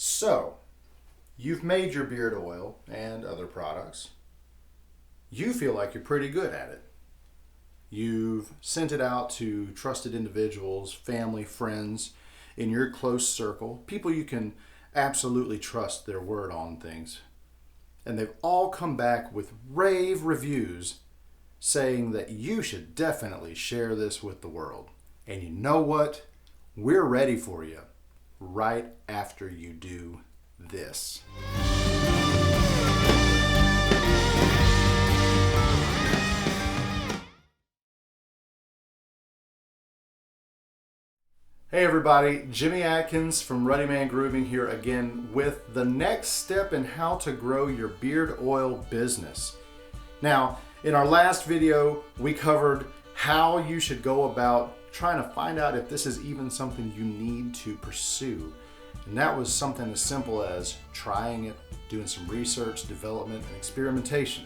So, you've made your beard oil and other products. You feel like you're pretty good at it. You've sent it out to trusted individuals, family, friends in your close circle, people you can absolutely trust their word on things. And they've all come back with rave reviews saying that you should definitely share this with the world. And you know what? We're ready for you right after you do this. Hey everybody, Jimmy Atkins from Ruddy Man Grooming here again with the next step in how to grow your beard oil business. Now, in our last video, we covered how you should go about trying to find out if this is even something you need to pursue. And that was something as simple as trying it, doing some research, development, and experimentation.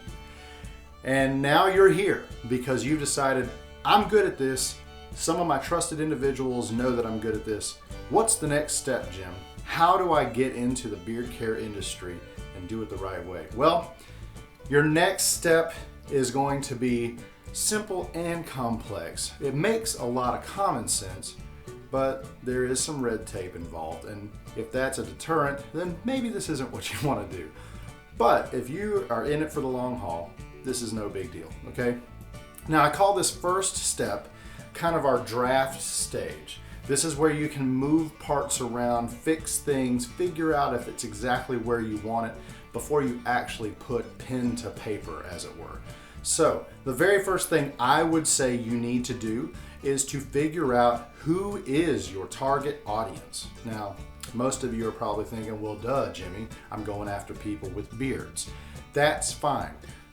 And now you're here because you've decided, I'm good at this. Some of my trusted individuals know that I'm good at this. What's the next step, Jim? How do I get into the beard care industry and do it the right way? Well, your next step is going to be simple and complex. It makes a lot of common sense, but there is some red tape involved. And if that's a deterrent, then maybe this isn't what you want to do. But if you are in it for the long haul, this is no big deal, okay? Now, I call this first step kind of our draft stage. This is where you can move parts around, fix things, figure out if it's exactly where you want it before you actually put pen to paper, as it were. So the very first thing I would say you need to do is to figure out who is your target audience. Now, most of you are probably thinking, well, duh, Jimmy, I'm going after people with beards. That's fine,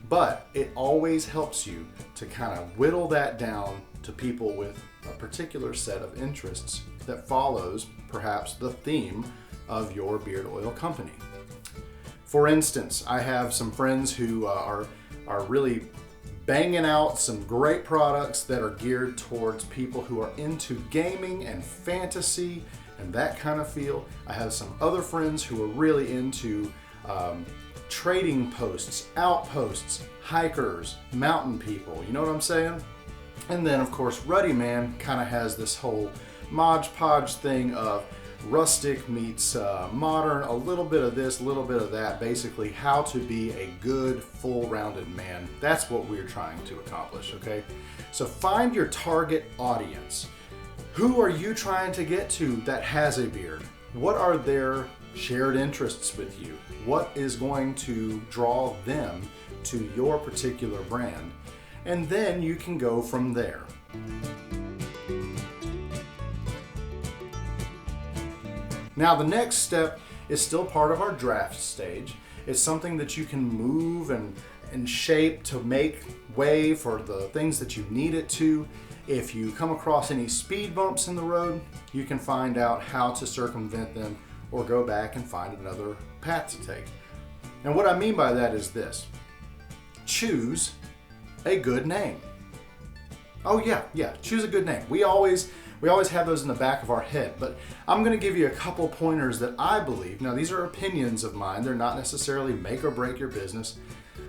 but it always helps you to kind of whittle that down to people with a particular set of interests that follows perhaps the theme of your beard oil company. For instance, I have some friends who are really banging out some great products that are geared towards people who are into gaming and fantasy and that kind of feel. I have some other friends who are really into trading posts, outposts, hikers, mountain people, you know what I'm saying? And then of course Ruddy Man kind of has this whole Mod Podge thing of rustic meets modern, a little bit of this, a little bit of that, basically how to be a good full-rounded man. That's what we're trying to accomplish, okay? So find your target audience. Who are you trying to get to that has a beard? What are their shared interests with you? What is going to draw them to your particular brand? And then you can go from there. Now the next step is still part of our draft stage. It's something that you can move and shape to make way for the things that you need it to. If you come across any speed bumps in the road, you can find out how to circumvent them or go back and find another path to take. And what I mean by that is this: choose a good name. Oh yeah, choose a good name. We always have those in the back of our head, but I'm going to give you a couple pointers that I believe. Now, these are opinions of mine. They're not necessarily make or break your business.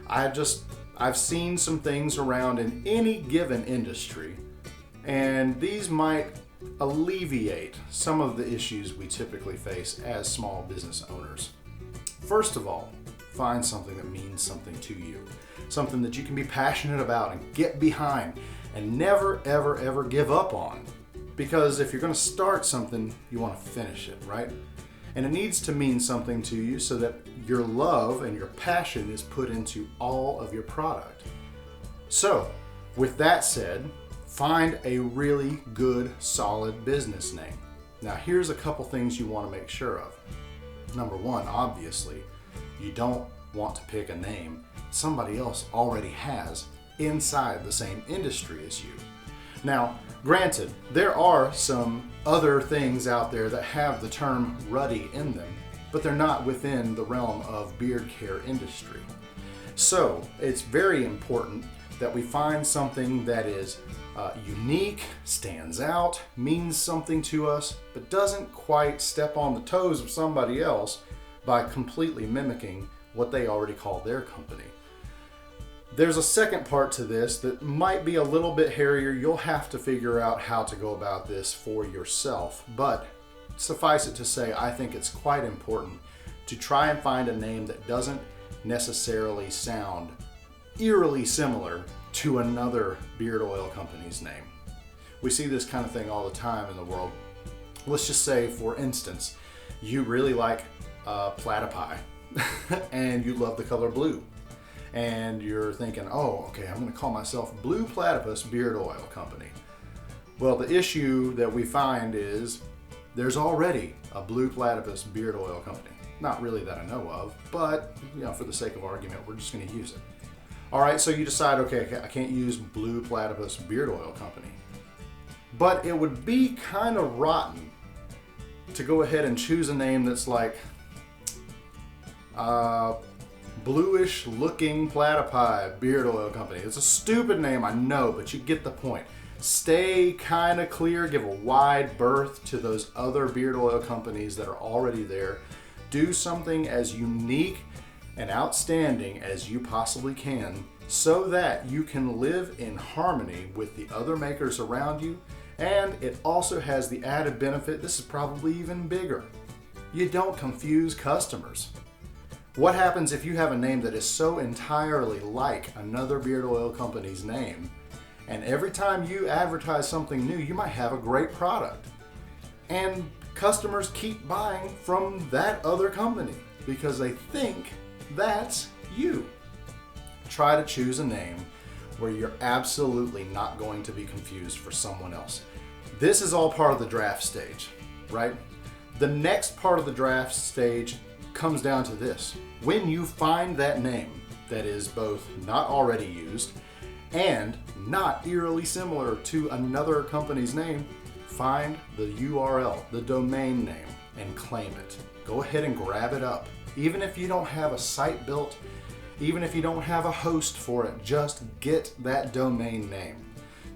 I've seen some things around in any given industry, and these might alleviate some of the issues we typically face as small business owners. First of all, find something that means something to you, something that you can be passionate about and get behind and never, ever, ever give up on. Because if you're going to start something, you want to finish it, right? And it needs to mean something to you so that your love and your passion is put into all of your product. So, with that said, find a really good, solid business name. Now, here's a couple things you want to make sure of. Number one, obviously, you don't want to pick a name somebody else already has inside the same industry as you. Now, granted, there are some other things out there that have the term Ruddy in them, but they're not within the realm of beard care industry. So it's very important that we find something that is unique, stands out, means something to us, but doesn't quite step on the toes of somebody else by completely mimicking what they already call their company. There's a second part to this that might be a little bit hairier. You'll have to figure out how to go about this for yourself, but suffice it to say, I think it's quite important to try and find a name that doesn't necessarily sound eerily similar to another beard oil company's name. We see this kind of thing all the time in the world. Let's just say, for instance, you really like platypi and you love the color blue. And you're thinking, oh, okay, I'm gonna call myself Blue Platypus Beard Oil Company. Well, the issue that we find is there's already a Blue Platypus Beard Oil Company. Not really that I know of, but for the sake of argument, we're just gonna use it. All right, so you decide, okay, I can't use Blue Platypus Beard Oil Company. But it would be kind of rotten to go ahead and choose a name that's like, bluish looking platypi beard oil company. It's a stupid name, I know, but you get the point. Stay kind of clear, give a wide berth to those other beard oil companies that are already there. Do something as unique and outstanding as you possibly can so that you can live in harmony with the other makers around you. And it also has the added benefit, this is probably even bigger, you don't confuse customers. What happens if you have a name that is so entirely like another beard oil company's name, and every time you advertise something new, you might have a great product, and customers keep buying from that other company because they think that's you. Try to choose a name where you're absolutely not going to be confused for someone else. This is all part of the draft stage, right? The next part of the draft stage comes down to this. When you find that name that is both not already used and not eerily similar to another company's name, find the URL, the domain name, and claim it. Go ahead and grab it up. Even if you don't have a site built, even if you don't have a host for it, just get that domain name.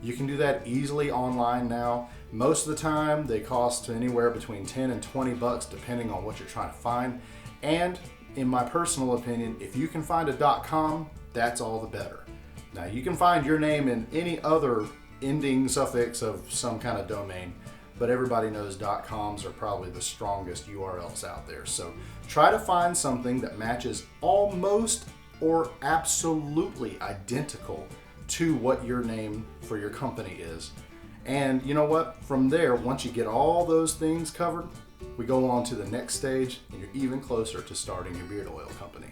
You can do that easily online now. Most of the time they cost anywhere between 10 and 20 bucks depending on what you're trying to find. And in my personal opinion, if you can find a .com, that's all the better. Now you can find your name in any other ending suffix of some kind of domain, but everybody knows .coms are probably the strongest URLs out there. So try to find something that matches almost or absolutely identical to what your name for your company is. And you know what? From there, once you get all those things covered, we go on to the next stage and you're even closer to starting your beard oil company.